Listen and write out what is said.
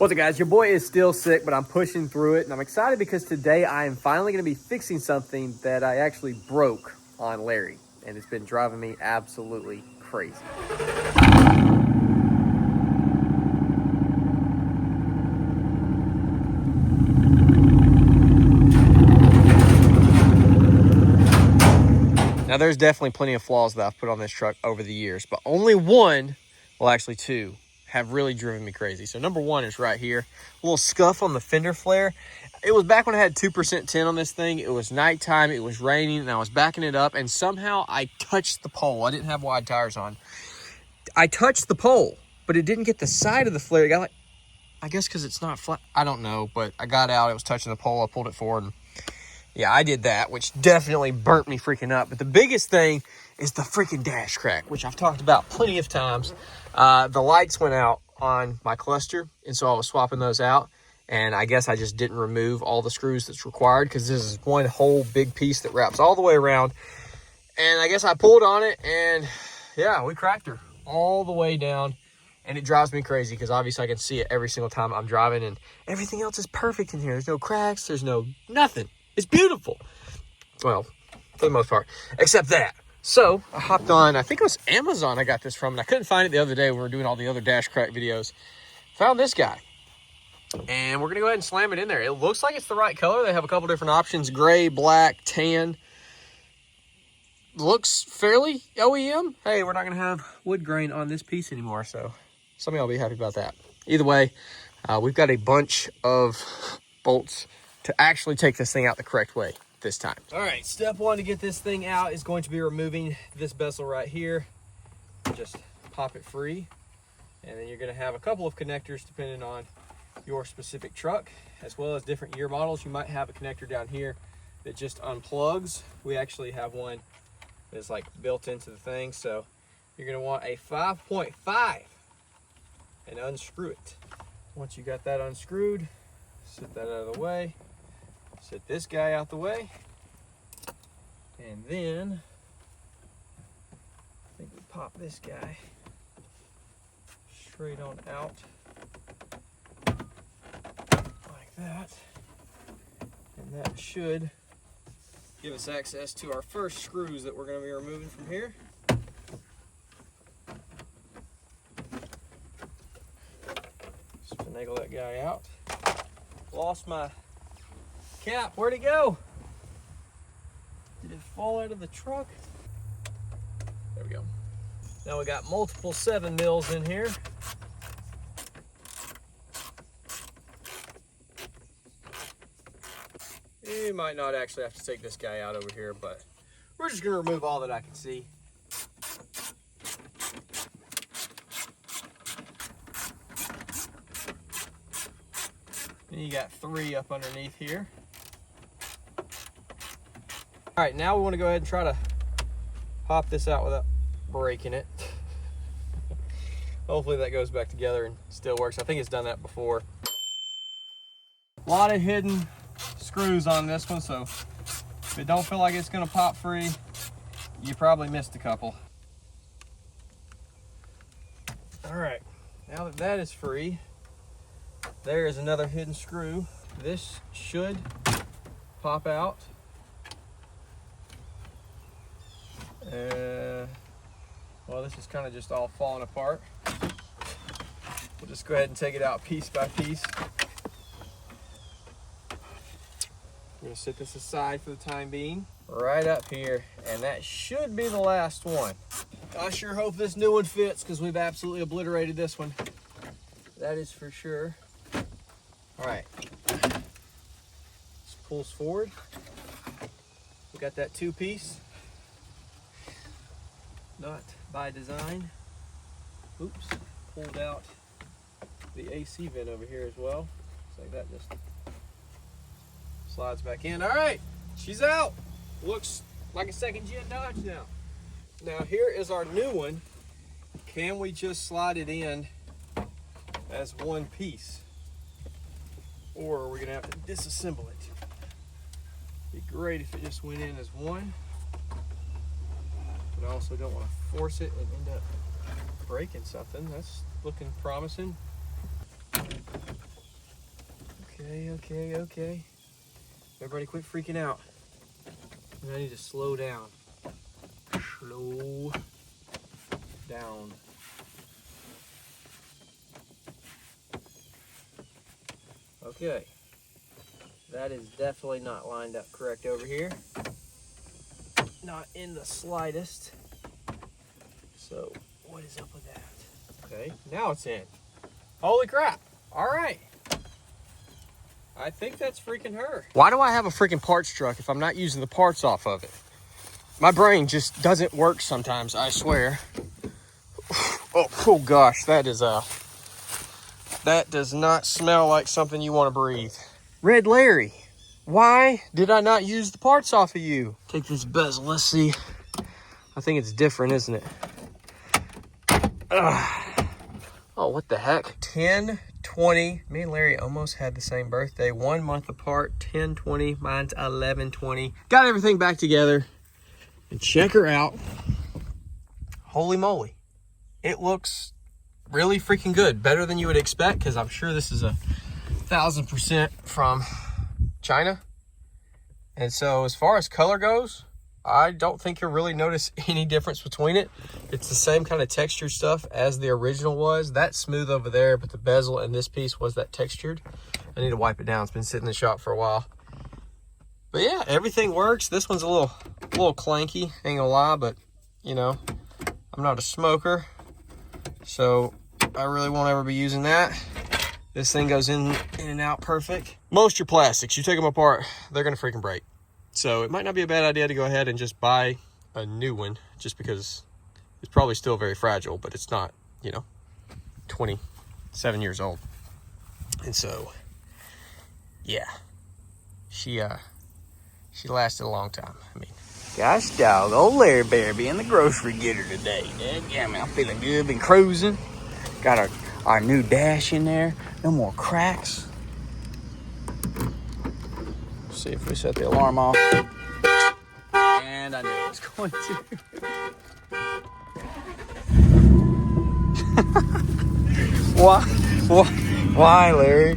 What's up, guys? Your boy is still sick, but I'm pushing through it, and I'm excited because today I am finally going to be fixing something that I actually broke on Larry, and it's been driving me absolutely crazy. Now, there's definitely plenty of flaws that I've put on this truck over the years, but only one, well, actually two, have really driven me crazy. So number one is right here, a little scuff on the fender flare. It was back when I had 2% tin on this thing. It was nighttime, it was raining, and I was backing it up, and somehow I touched the pole. I didn't have wide tires on. I touched the pole, but it didn't get the side of the flare. It got like, I guess because it's not flat, I don't know, but I got out, it was touching the pole, I pulled it forward, and yeah, I did that, which definitely burnt me freaking up. But the biggest thing is the freaking dash crack, which I've talked about plenty of times. The lights went out on my cluster, and so I was swapping those out. And I guess I just didn't remove all the screws that's required because this is one whole big piece that wraps all the way around. And I guess I pulled on it, and yeah, we cracked her all the way down. And it drives me crazy because obviously I can see it every single time I'm driving, and everything else is perfect in here. There's no cracks, there's no nothing. It's beautiful. Well, for the most part, except that. So I hopped on, I think it was Amazon I got this from, and I couldn't find it the other day when we were doing all the other dash crack videos. Found this guy, and we're gonna go ahead and slam it in there. It looks like it's the right color. They have a couple different options: gray, black, tan. Looks fairly OEM. Hey, we're not gonna have wood grain on this piece anymore, so some of y'all will be happy about that. Either way, we've got a bunch of bolts to actually take this thing out the correct way this time. All right, step one to get this thing out is going to be removing this bezel right here. Just pop it free, and then you're going to have a couple of connectors depending on your specific truck, as well as different year models. You might have a connector down here that just unplugs. We actually have one that's like built into the thing, so you're going to want a 5.5 and unscrew it. Once you got that unscrewed, set that out of the way. Set this guy out the way, and then I think we pop this guy straight on out like that, and that should give us access to our first screws that we're going to be removing from here. Just finagle that guy out. Lost my cap. Where'd it go? Did it fall out of the truck? There we go. Now we got multiple 7 mils in here. You might not actually have to take this guy out over here, but we're just going to remove all that I can see. And you got 3 up underneath here. All right, now we want to go ahead and try to pop this out without breaking it. Hopefully that goes back together and still works. I think it's done that before. A lot of hidden screws on this one, so if it don't feel like it's going to pop free, you probably missed a couple. All right, now that that is free, there is another hidden screw. This should pop out. Well, this is kind of just all falling apart. We'll just go ahead and take it out piece by piece. I'm going to set this aside for the time being. Right up here, and that should be the last one. I sure hope this new one fits because we've absolutely obliterated this one. That is for sure. All right, this pulls forward. We got that 2-piece. Not by design. Oops, pulled out the AC vent over here as well. Looks like that just slides back in. All right, she's out. Looks like a second-gen Dodge now. Now here is our new one. Can we just slide it in as one piece? Or are we gonna have to disassemble it? Be great if it just went in as one. But I also don't want to force it and end up breaking something. That's looking promising. Okay. Everybody quit freaking out. I need to slow down. Slow down. Okay. That is definitely not lined up correct over here. Not in the slightest. So, what is up with that? Okay, now it's in. Holy crap. All right. I think that's freaking her. Why do I have a freaking parts truck if I'm not using the parts off of it? My brain just doesn't work sometimes, I swear. Oh gosh, that does not smell like something you want to breathe. Red Larry, why did I not use the parts off of you? Take this bezel, let's see. I think it's different, isn't it? Oh, what the heck? 10/20. Me and Larry almost had the same birthday. 1 month apart. 10/20. Mine's 11/20. Got everything back together. And check her out. Holy moly. It looks really freaking good. Better than you would expect, because I'm sure this is 1000% from China. And so as far as color goes, I don't think you'll really notice any difference between it. It's the same kind of textured stuff as the original was. That's smooth over there, but the bezel and this piece was that textured. I need to wipe it down. It's been sitting in the shop for a while. But yeah, everything works. This one's a little clanky, ain't gonna lie, but you know, I'm not a smoker, so I really won't ever be using that. This thing goes in and out perfect. Most your plastics, you take them apart, they're gonna freaking break. So it might not be a bad idea to go ahead and just buy a new one, just because it's probably still very fragile, but it's not, you know, 27 years old. And so, yeah, she lasted a long time. I mean, gosh dog, old Larry Bear being the grocery getter today. Yeah, man, I'm feeling good, been cruising. Got our new dash in there, no more cracks. See if we set the alarm off. And I knew it was going to. Why, Larry?